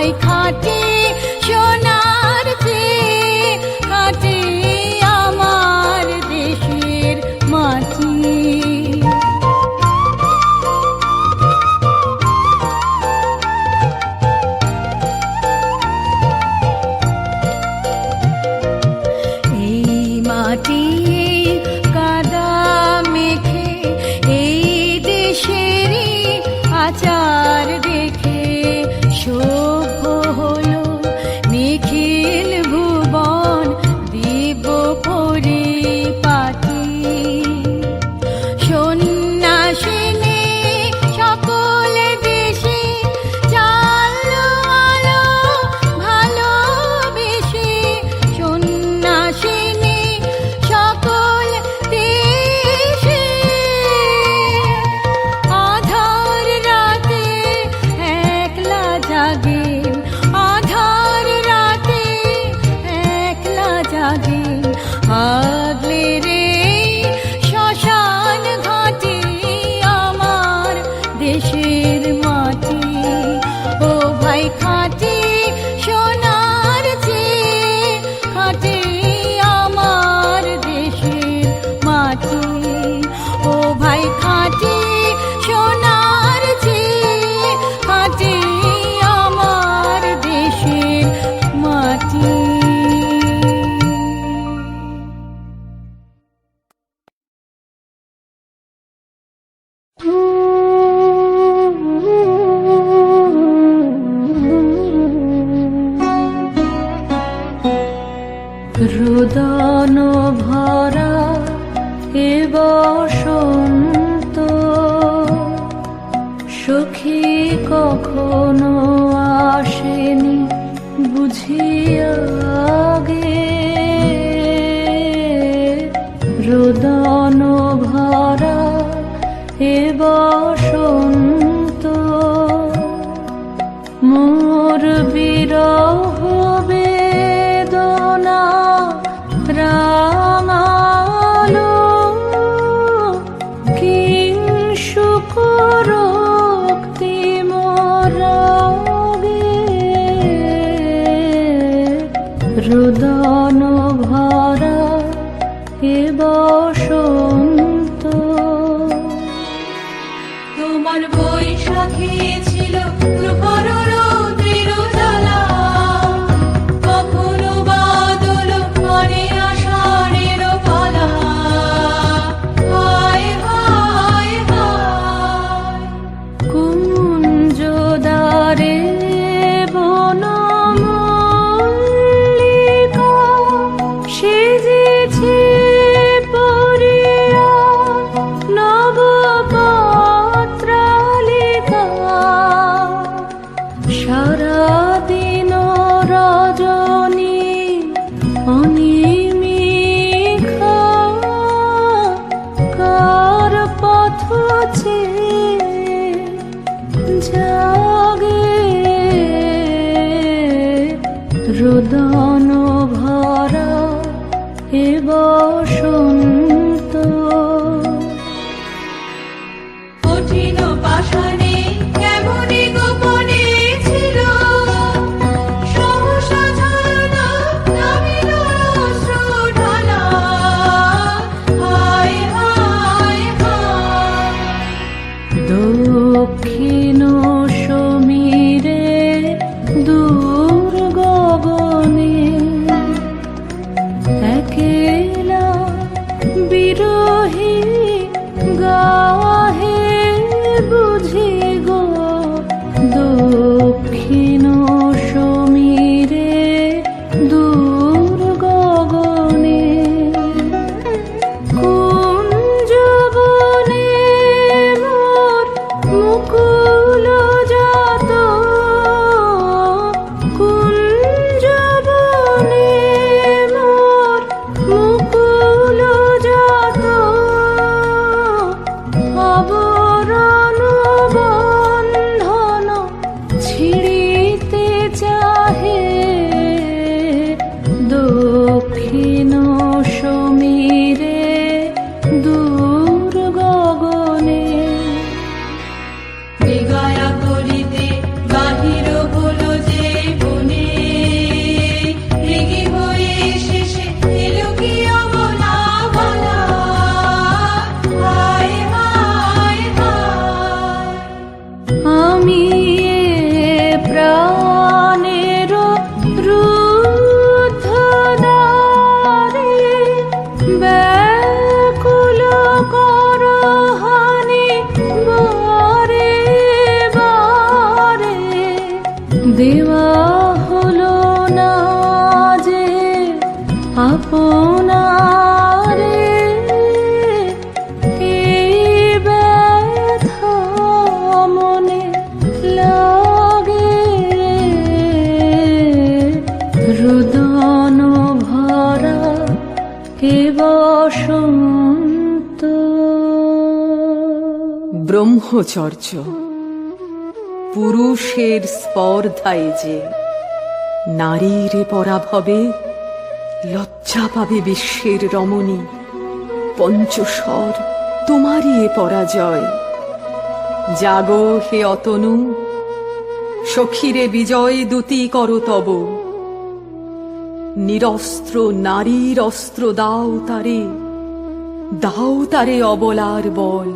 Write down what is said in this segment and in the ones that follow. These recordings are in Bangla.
ভাই খাটে সোনার চেয়ে, খাটে আমার দেশের মাটি। মাটি কাদা মেখে এই দেশেরই আচার দেখে সভ্য হলো নিখিল ভুবন দিব্য পরিপাটি। সন্ন্যাসিনী সকল দেশে চালো আলো ভালোবেসে, সন্ন্যাসিনী সকল দেশে আধার রাতে একলা জাগে, আধার রাতে একলা জাগে, আগলে রে শ্মশান ঘাটে আমার দেশের মাটি। ও ভাই খাটে সোনার চেয়ে, খাটে আমার দেশের মাটি। ও ভাই খাটে সোনার চেয়ে, খাটে আমার দেশের মাটি। রোদন ভরা এ বসন্ত, সখী কখনো আসেনি বুঝিয়া গে। রোদন ভরা এ বসন্ত, মোর বিরহ বেদনা রাঙালো, কিংসুক রক্তি মোরাগে। রোদন ভরা এ বসন্ত, তোমার বৈশাখী ছিল প্রখর রৌদ্রের জ্বালা, কখনো বাদল করে আষাঢ়ের পালা। হায় হায় হায় কুঞ্জদ্বারে বনমল্লিকা সেজেছে পরিয়া নবপত্রালিকা। সারাদিন রজনী অনিমিখা, কার পথ চেয়ে জাগে। রোদন ভরা এ বসন্ত, কঠিন পাষাণে কেমনি গোপনে ছিল, সহসা ঝরনা নামিল অশ্রু ঢালা। হায় হায় হায় দক্ষিণ সমীরে দূর গগনে, একেলা বিরহী গাহে বুঝি গো। দক্ষিণ সমীরে দূর গগনে, কুঞ্জবনে মোর মুকুল জাত, কুঞ্জবনে মোর মুকুল জাত। আবরণ বন্ধন ছিড়িতে চাহে, দক্ষিণ সমীরে দূর গগনে। বিগায়া করিতে বাহির হলো যে দেওয়া হলো না যে আপনারে এই ব্যথা মনে লাগে রুদন ভরা এ বসন্ত। ব্রহ্মচর্য পুরুষের স্পর্ধায় যে নারীর পরাভবে লজ্জা পাবে বিশ্বের রমণী। পঞ্চস্বর তোমারই এ পরাজয়। জাগো হে অতনু, সখীরে বিজয় দূতি করো তব। নিরস্ত্র নারীর অস্ত্র দাও তারে, দাও তারে অবলার বল।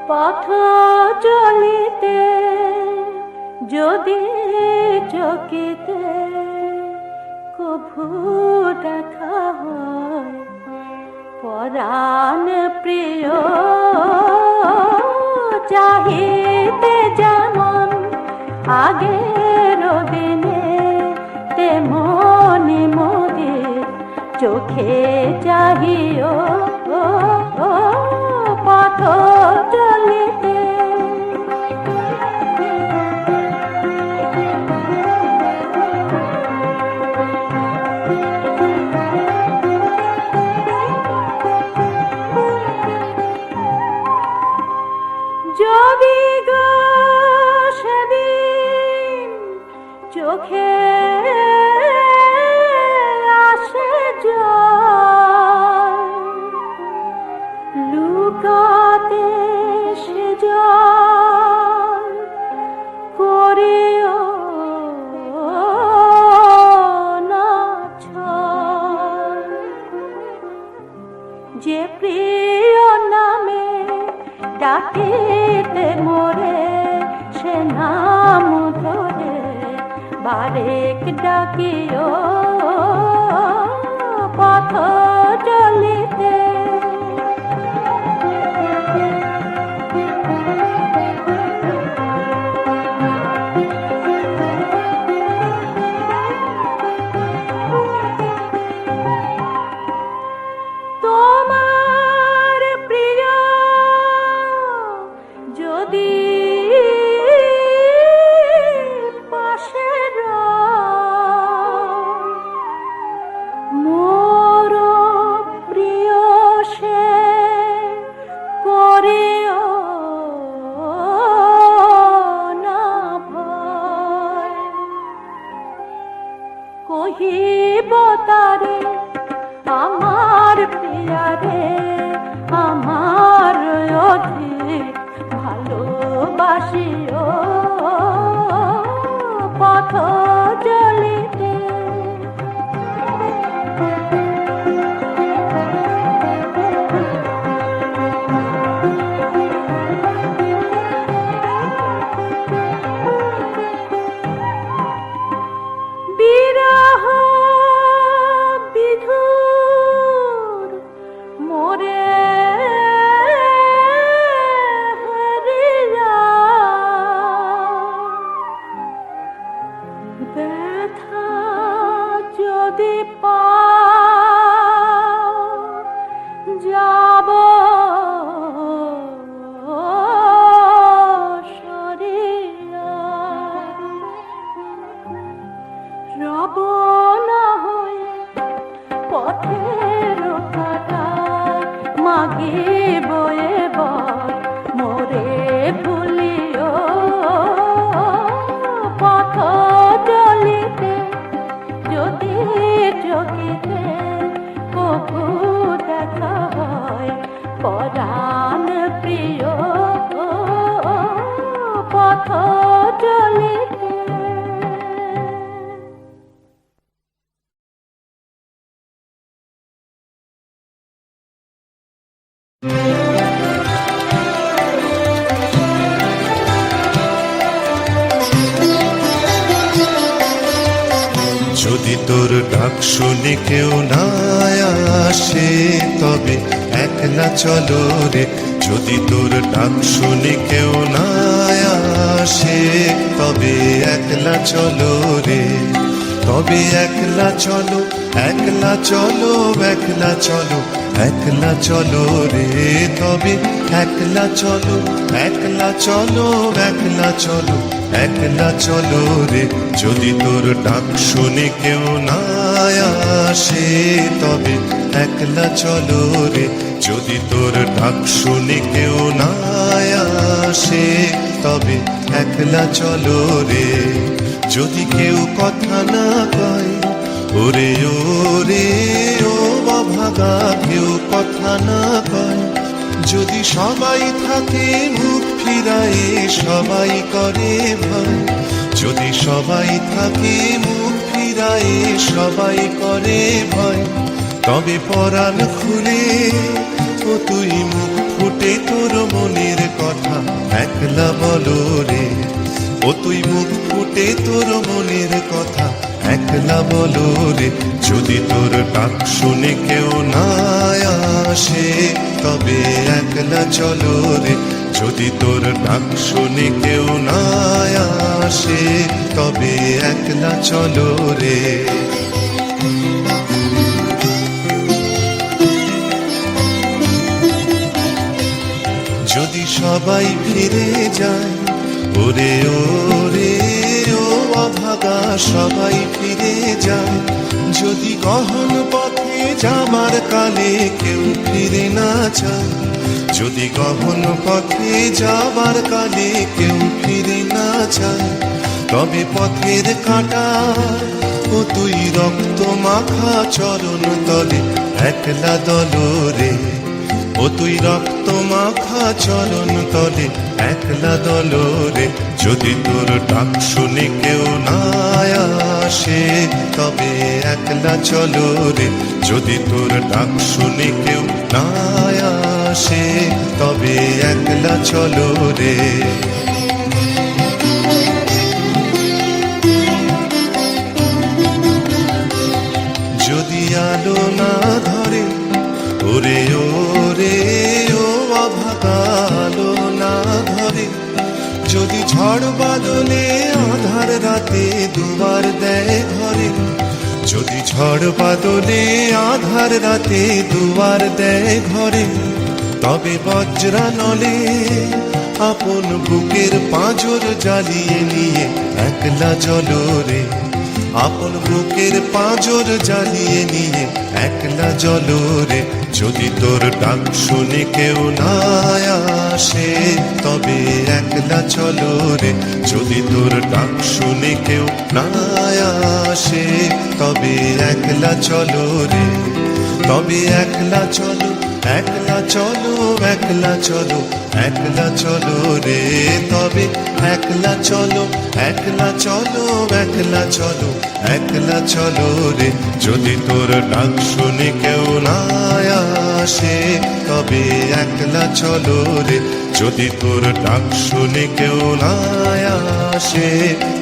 পথ চলিতে যদি চকিতে কভু দেখা হয় পরাণ প্রিয় চাহিতে যেমন আগের দিনে তেমনি মোদের চোখে চাহিও পথ চলিতে। যদি গো সেদিন চোখে আসে জল, লুকাতে সে জল করিও না ছল। যে প্রিয় নামে ডাকিতে মোরে সে নাম ধরে বারেক ডাকিও পথ চলিতে। তোমার প্রিয় যদি পাশে মোর প্রিয় সে করিও না ভয়। কহিব তারে আমার প্রিয়ারে আমার অধিক ভালোবাসিও পথ চলিতে। বিরহ বিধুর মোরে হরিয়া ব্যথা যদি পাও যাব সরিয়া রব না হয়ে পথের কাটা মাগিব এবার মোরে ভুলিও পথ চলিতে। যদি চকিতে কভু দেখা হয় পরাণ প্রিয় পথ চলিতে। যদি তোর ডাক শুনে কেউ না আসে তবে একলা চলো রে, যদি তোর ডাক শুনে কেউ না আসে, তবে একলা চলো রে, তবে একলা চলো, একলা চলো, একলা চলো, একলা চলো রে, তবে একলা চলো, একলা চলো, একলা চলো, একলা চলো রে, যদি তোর ডাক শুনে কেউ না আসে, তবে একলা চলো রে, যদি তোর ডাক শুনে কেউ না আসে, তবে একলা চলো রে, যদি কেউ কথা না কয়, ওরে ওরে ও অভাগা, কেউ কথা না কয়, যদি সবাই থাকে মুখ ফিরায়ে, সবাই করে ভয়, যদি সবাই থাকে মুখ ফিরায়ে, সবাই করে ভয়, তবে পরাণ খুলে ও তুই মুখ ফুটে তোর মনের কথা একলা বলো রে, ও তুই মুখ ফুটে তোর মনের কথা একলা বলো রে, যদি তোর ডাক শুনে কেউ না আসে, তবে একলা চলো রে, যদি তোর ডাক শুনে কেউ না আসে, তবে একলা চলো রে। যদি সবাই ফিরে যায়, ওরে ওরে ও অভাগা, সবাই ফিরে যায়, যদি গহন পথে যাবার কালে কেউ ফিরে না যায়, যদি গহন পথে যাবার কালে কেউ ফিরে না যায়, তবে পথের কাঁটা ও তুই রক্ত মাখা চরণ তলে একলা দলো রে, ও তুই রক্ত মাখা চরণ তলে একলা দলো রে, যদি তোর ডাক শুনে কেউ না আসে, তবে একলা চলো রে, যদি তোর ডাক শুনে কেউ না আসে, তবে একলা চলো রে। যদি আলো না ধরে, ওরে ওরে ও অভাগা, আলো না ধরে, যদি ঝড় বাদলে আধার রাতে দুবার দেয় ঘরে, যদি ঝড় বাদলে আধার রাতে দুবার দেয় ঘরে, তবে বজ্রা নলে আপন বুকের পাঁজর জ্বালিয়ে নিয়ে একলা চলো রে, আপন বুকের পাঁজর জ্বালিয়ে নিয়ে একলা চলো রে, যদি তোর ডাক শুনে কেউ না আসে, তবে একলা চলো রে, যদি তোর ডাক শুনে কেউ না আসে, তবে একলা চলো রে, তবে একলা চলো, একলা চলো, একলা চলো, একলা চলো রে, তবে একলা চলো, একলা চলো, একলা চলো, একলা চলো রে, যদি তোর ডাক শুনে কেউ না আসে, তবে একলা চলো রে, যদি তোর ডাক শুনে কেউ না আসে,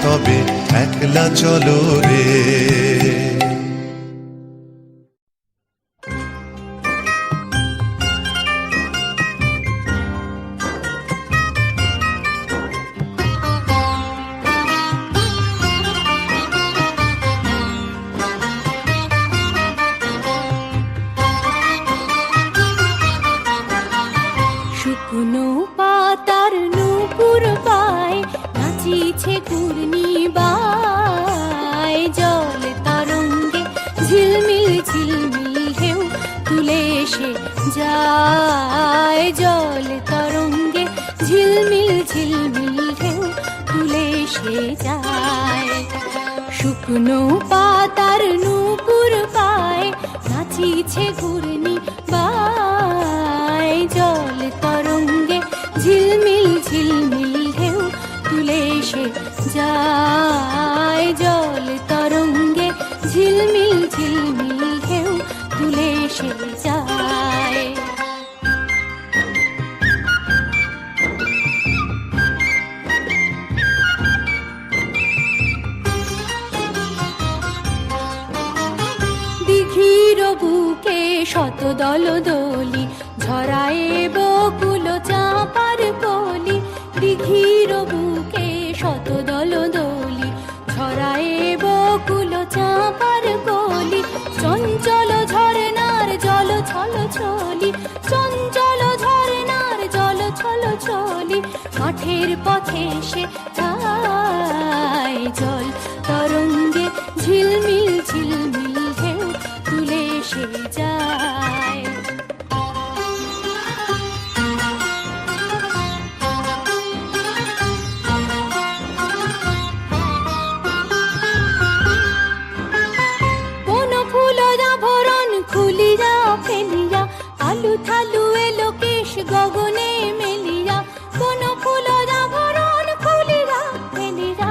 তবে একলা চলো রে। শুকনো পাতার নূপুর পায় নাচিছে ঘূর্ণি বায়, জল তরঙ্গে ঝিলমিল ঝিলমিল ঢেউ তুলে এসে যায়, জল তরঙ্গে ঝিলমিল ঝিলমিল ঢেউ তুলে এসে যায়, শুকনো পাতার নূপুর পায় নাচিছে ঘূর্ণি বায়, জল তরঙ্গে ঝিলমিল ঝিলমিল ঢেউ তুলে এসে যায়, জল তরঙ্গে ঝিলমিল ঝিলমিল ঢেউ তুলে এসে যায়। দিঘির বুকে শত শত দল দলি ঝরায় বকুল চাঁপার কলি দিঘির বুকে শত দল দলি ঝরায় বকুল চাঁপার কলি চঞ্চল ঝরনার জল ছল ছলি চঞ্চল ঝরনার জল ছল ছলি মাঠের পথে সে যায় জল তরঙ্গে ঝিলমিল ঝিলমিল ঢেউ তুলে সে যায় কোন ফুল আভরণ খুলিয়া ফেলিয়া আলু থালু এলো কেশ গগনে মেলিয়া কোন ফুল আভরণ খুলিয়া ফেলিয়া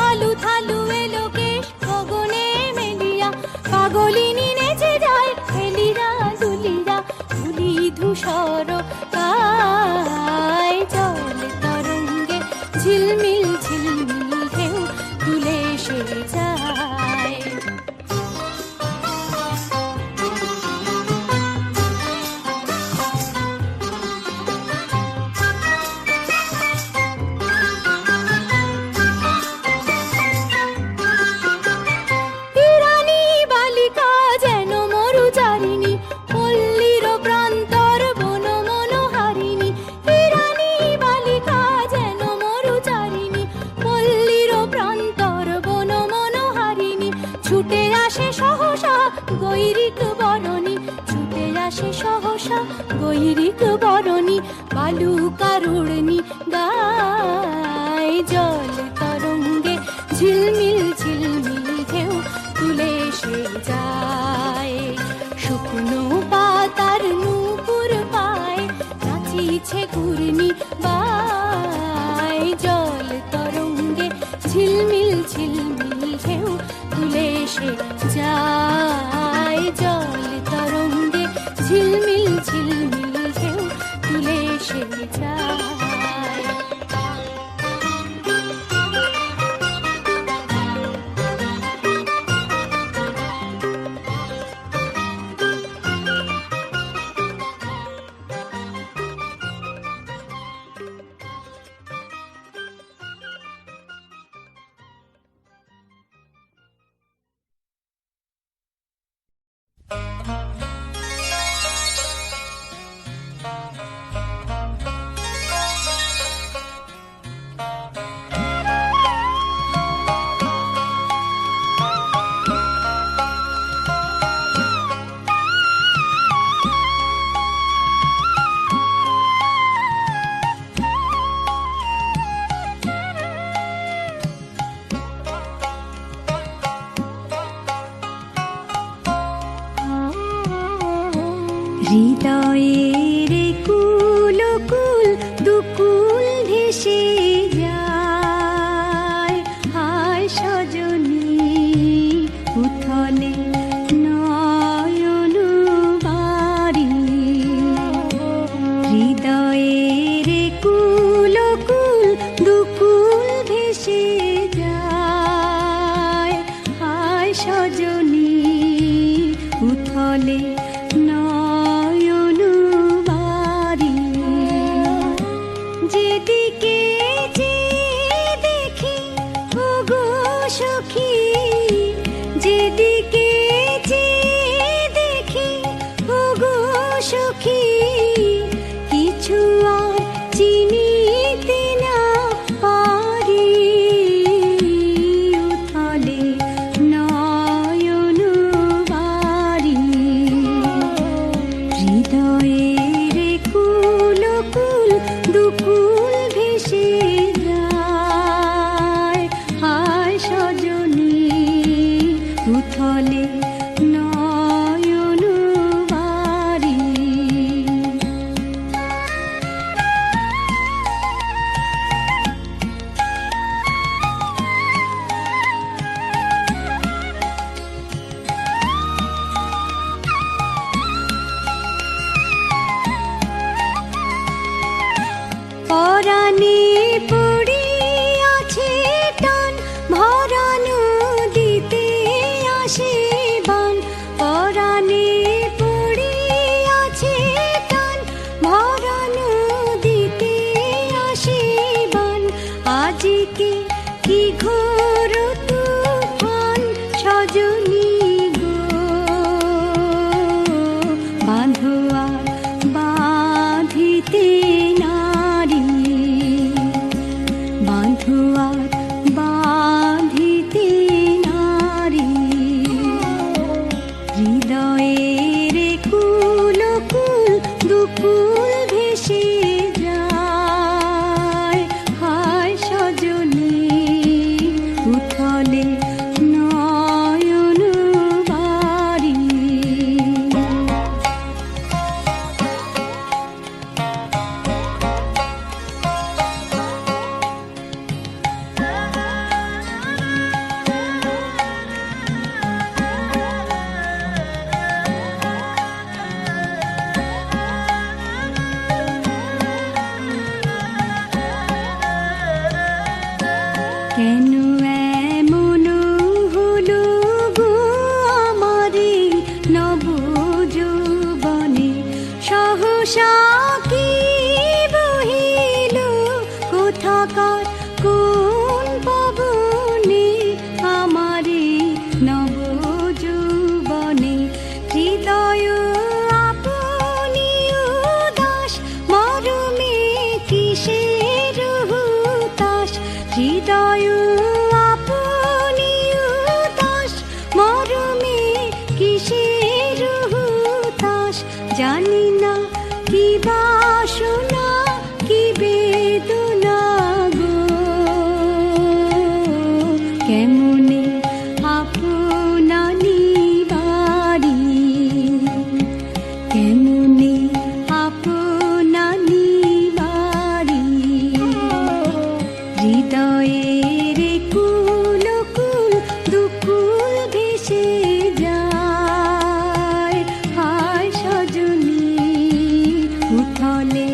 আলু থালু এলো কেশ গগনে মেলিয়া পাগলিনী নেচে যায় ফেলিয়া দুলিয়া ধুলি ধূসর গায় জল তরঙ্গে ঝিলমিল ঝিলমিল ঢেউ তুলে সে যায় ইরানী বালিকা যেন মরুচারিণী পল্লীর প্রান্তর বন মনোহারিণী ইরানী বালিকা যেন মরুচারিণী পল্লীর প্রান্তর বন মনোহারিণী ছুটে আসে সহসা গৈরিক বরণী ছুটে আসে সহসা গৈরিক বরণী বালুকারুণী গায় জল তরঙ্গে ঝিলমিল ঝিলমিল ঢেউ তুলে সে যায় শুকনো পাতার নূপুর পায় নাচিছে ঘূর্ণি বায় জল তরঙ্গে ঝিলমিল ঝিলমিল ঢেউ তুলে সে যায় জল তরঙ্গে ঝিলমিল ঝিলমিল ঢেউ তুলে সে যায় হৃদয়ের কুল কুল দুকুল ভেসে যায় হায় সজনী উথলে নয়ন বাড়ি হৃদয়ের কুল কুল দুকুল ভেসে যায় হায় সজনী উথলে নয়ন বাড়ি যেদিকে যে দেখি ওগো সখী যেদিকে যে দেখি ওগো সখী কিছু আর চিনিতে না পারি উথলে নয়ন বাড়ি হৃদয়ের কুল কুল দুকুল ভেসে যায় হায় সজনী উথলে নয়ন বাড়ি আর বাঁধিতে নারী, বাঁধো আর বাঁধিতে নারী, হৃদয়ের কুল কুল দুকুল ভেসে যায়, হায় সজনী উথলে নয়ন বাড়ি। কেন এমন হলো গো আমারে নব যৌবনে, সহসা কি বহিল কোথাকার কোন পবনে, আমারে নব যৌবনে হৃদয় আপনি উদাস, মরমে কিসের হুতাশ, হৃদয় আপনি উদাস, মরমে কিসের হুতাশ, জানি না কি বাসনা কি বেদনা গো, কেমনে আপনা নিবারি, কেমনে আপনা নিবারি, হৃদয়ের কুল কুল দুকুল ভেসে যায়, হায় সজনী উথলে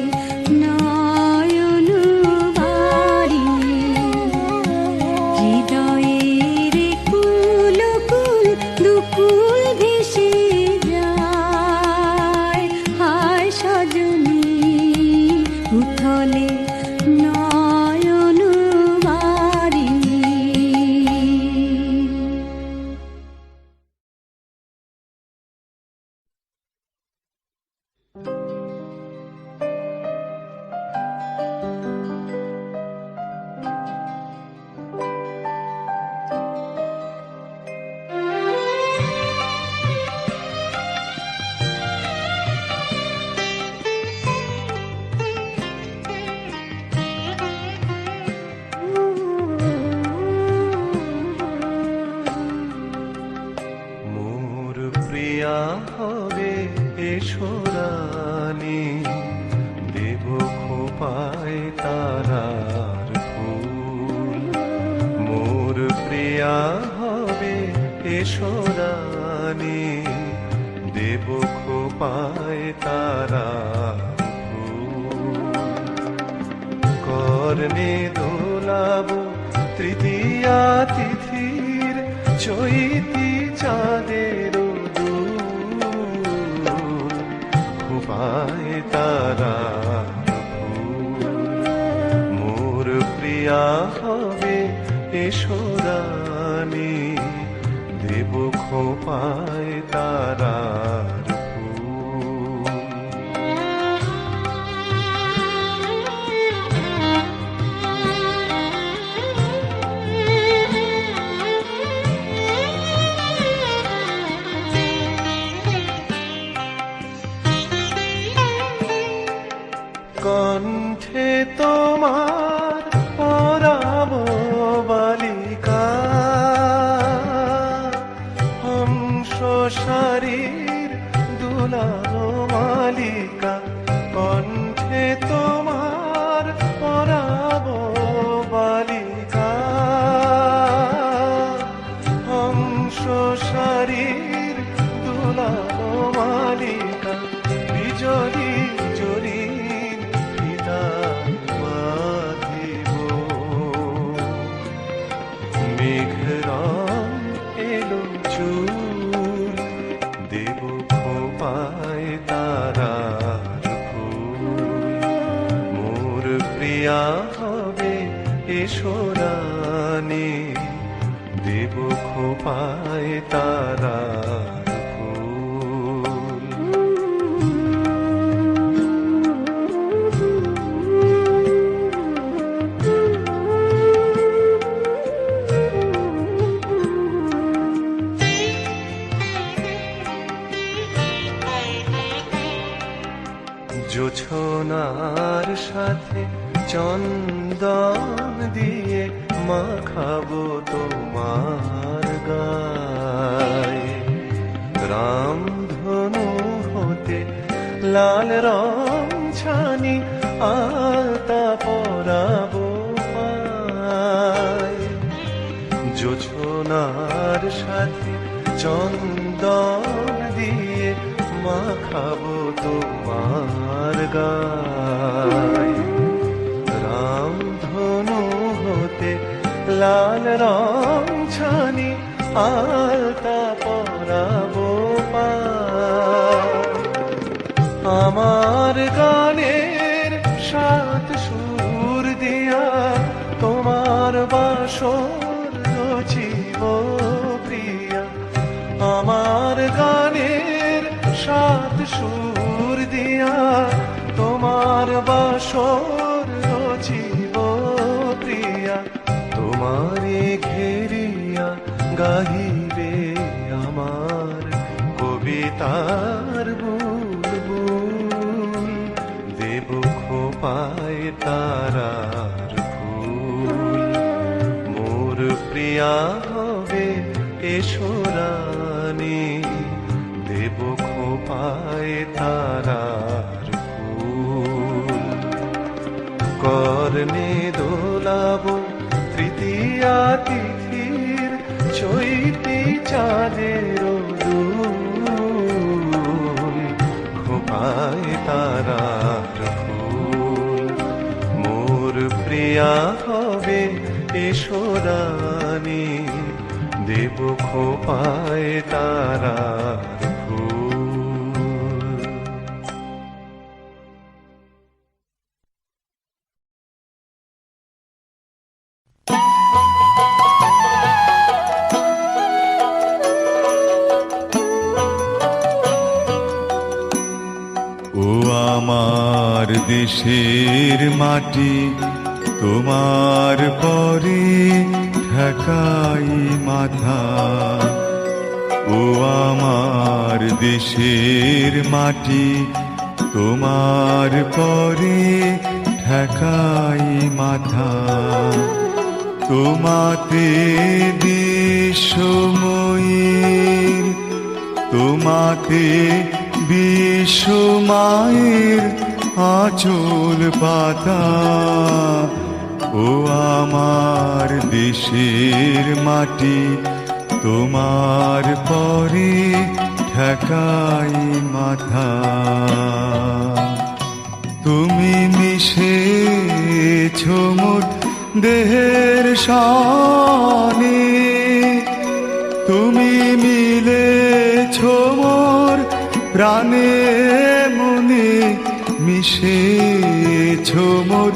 নয়ন বাড়ি, হৃদয়ের কুল কুল দুকুল ভেসে যায়, হায় সজনী উথলে নয়ন বাড়ি। মোর প্রিয়া হবে এসো রানী, দেব খোপায় তারার ফুল। মোর প্রিয়া হবে এসো রানী, দেব খোপায় তারার ফুল। কর্ণে দোলাব তৃতীয়া তিথির চৈতি চাঁদের দুল, খোপায় তারার ফুল। মোর প্রিয়া হবে এসো রানী, দেব খোপায় তারার ফুল। কণ্ঠে তোমার পরাব বালিকা, হংস শারীর দুলানো মালিকা। কণ্ঠে তোমার পরাব বালিকা, হংস শারীর দুলানো মালিকা। বিজলি জলি মেঘরং এলো চুল, দেব খোপায় তারার ফুল। মোর প্রিয়া হবে এসো রানী, দেব খোপায় তারার ফুল। জোছনার সাথে চন্দন দিয়ে মাখাবো তোমার গায়ে, রামধনু হতে লাল রং ছানি আলতা পরাবো পায়ে। জোছনার সাথে চন্দন দিয়ে মাখাবো তোমার গায়ে, রামধনু হতে লাল রং ছানি আলতা পরাবো পায়ে। আমার গানের সাত সুর দিয়া তোমার বাসর রচিব প্রিয়া, আমার গানের সাত সুর দিয়া তোমার বাসর রচিব প্রিয়া। তোমারে ঘেরিয়া গাহিবে আমার কবিতার বুলবুল, দেব খোপায় তারার ফুল। মোর প্রিয়া হবে এসো রানী, দেব খোপায় তারার ফুল। কর্ণে দোলাবো তৃতীয়া তিথির চৈতি চাঁদের দুল, খোপায় তারার ফুল। মোর প্রিয়া হবে এসো রানী, দেব খোপায় তারার ফুল। ও আমার দেশের মাটি, তোমার পরে ঠেকাই মাথা। ও আমার দেশের মাটি, তোমার পরে ঠেকাই মাথা। তোমাতে বিশ্বময়ীর, তোমাতে বিশ্ব মায়ের আঁচল পাতা। ও আমার দেশের মাটি, তোমার পরে ঠেকাই মাথা। তুমি মিশেছ মোর দেহের সনে, তুমি মিলেছ মোর প্রাণে মনে, মিশেছ মোর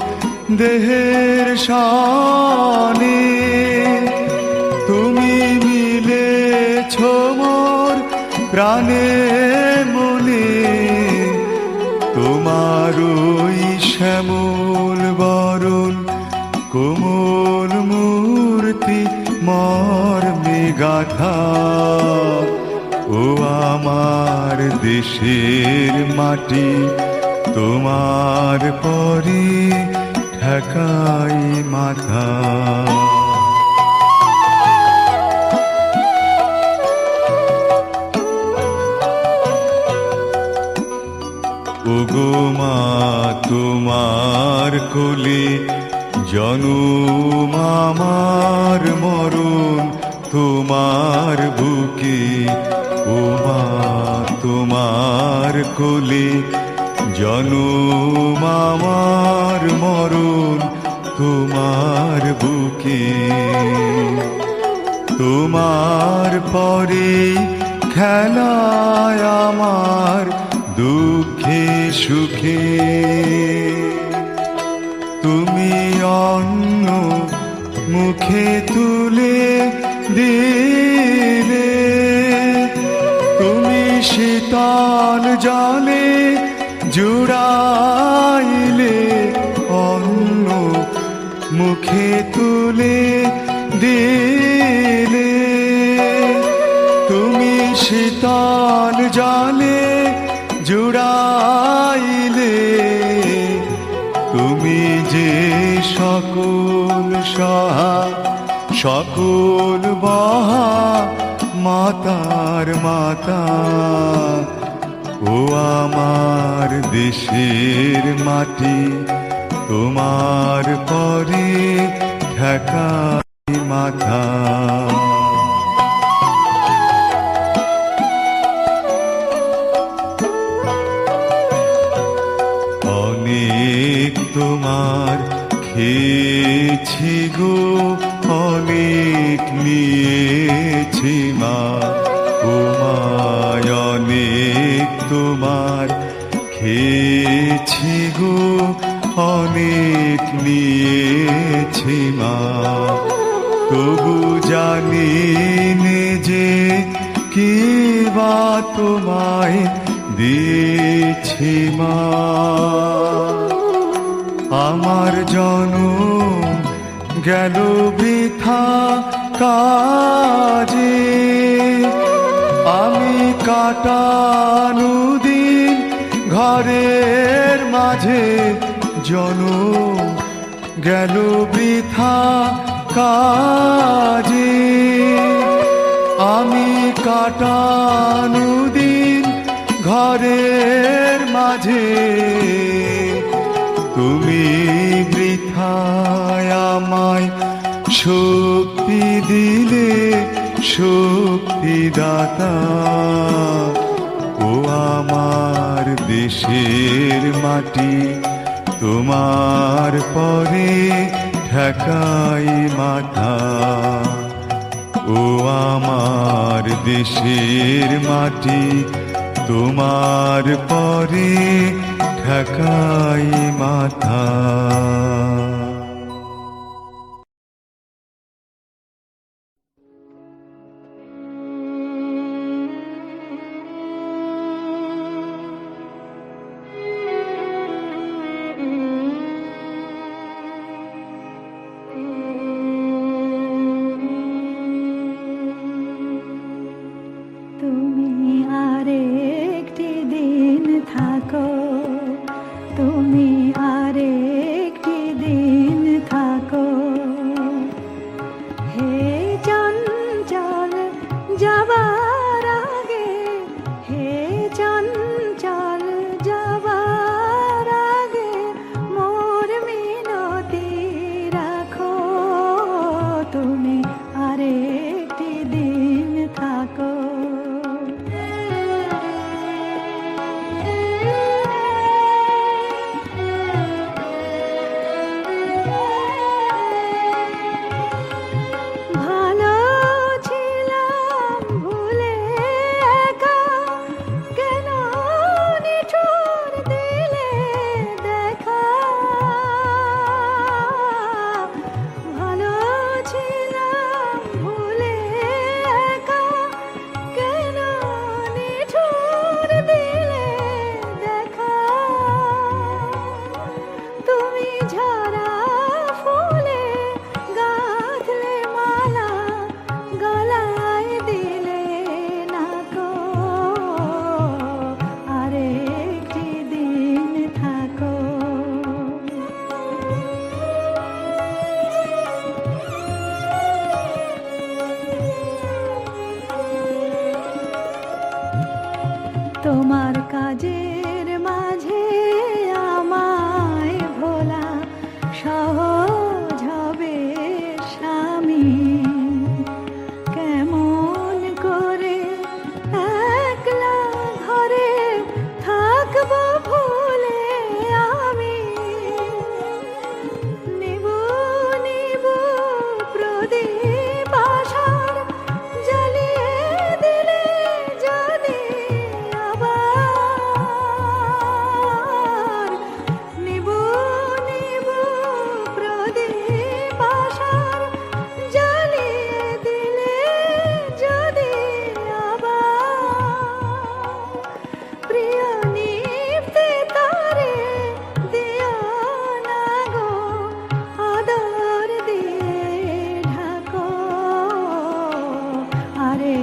দেহের সনে। তুমি মিলেছ মোর প্রাণে মনে, তোমার ওই শ্যামল বরণ কোমল মূর্তি মর্মে গাথা। ও আমার দেশের মাটি, তোমার পরে ঠেকাই মাথা। ওগো মা তোমার কোলে জনম আমার মরণ তোমার বুকে। ও মা তোমার কোলে জনম আমার মরণ তোমার বুকে। তোমার পরে খেলায় আমার দুঃখে সুখে। তুমি অন্ন মুখে তুলে দিলে, তুমি শীতল জলে জুড়াইলে। অন্ন মুখে তুলে দিলে, তুমি শীতল জলে জুড়া চাইলে তুমি যে সকল সহা সকল বহা মাতার মাতা, ও আমার দেশের মাটি তোমার পরে ঠেকাই মাথা। অনেক তোমার খেয়েছি গো, অনেক নিয়েছি মা, ও মায় অনেক তোমার খেয়েছি গো, অনেক নিয়েছি মা। তবু জানি নে যে কি বা তোমায় দিয়েছি মা। আমার জনম গেল বৃথা কাজে, আমি কাটানো দিন ঘরের মাঝে, জনম গেল বৃথা কাজে, আমি কাটানো দিন ঘরের মাঝে। তুমি বৃথায় আমায় শক্তি দিলে শক্তিদাতা, ও আমার দেশের মাটি তোমার পরে ঠেকাই মাথা, ও আমার দেশের মাটি তোমার পরে ঠেকাই মাথা। তুমি আরেকটি দিন থাকো, তুমি আরেকটি দিন থাকো, হে চঞ্চল যাবার আগে, হে চঞ্চল যাবার আগে, মোর মিনতি রাখো, তুমি আরেকটি দিন থাকো। ভালো ছিলাম ভুলে একা, কেন নিঠুর দিলে দেখা। ভালো ছিলাম ভুলে একা, কেন নিঠুর দিলে দেখা। তুমি ঝরা ফুলে গাঁথলে মালা, গলায় দিলে না গো, আরেকটি দিন থাকো। তোমার কাজের মাঝে আমায় ভোলা সহজ হবে স্বামী, কেমন করে একলা ঘরে থাকবো ভুলে আমি। নিব নিব প্রদীপ আশার জ্বালিয়ে দিলে যদি আবার, নিব নিব প্রদীপ আশার জ্বালিয়ে দিলে যদি আবার, প্রিয় নিভতে তারে দিও না গো, আদর দিয়ে ঢাকো, আরে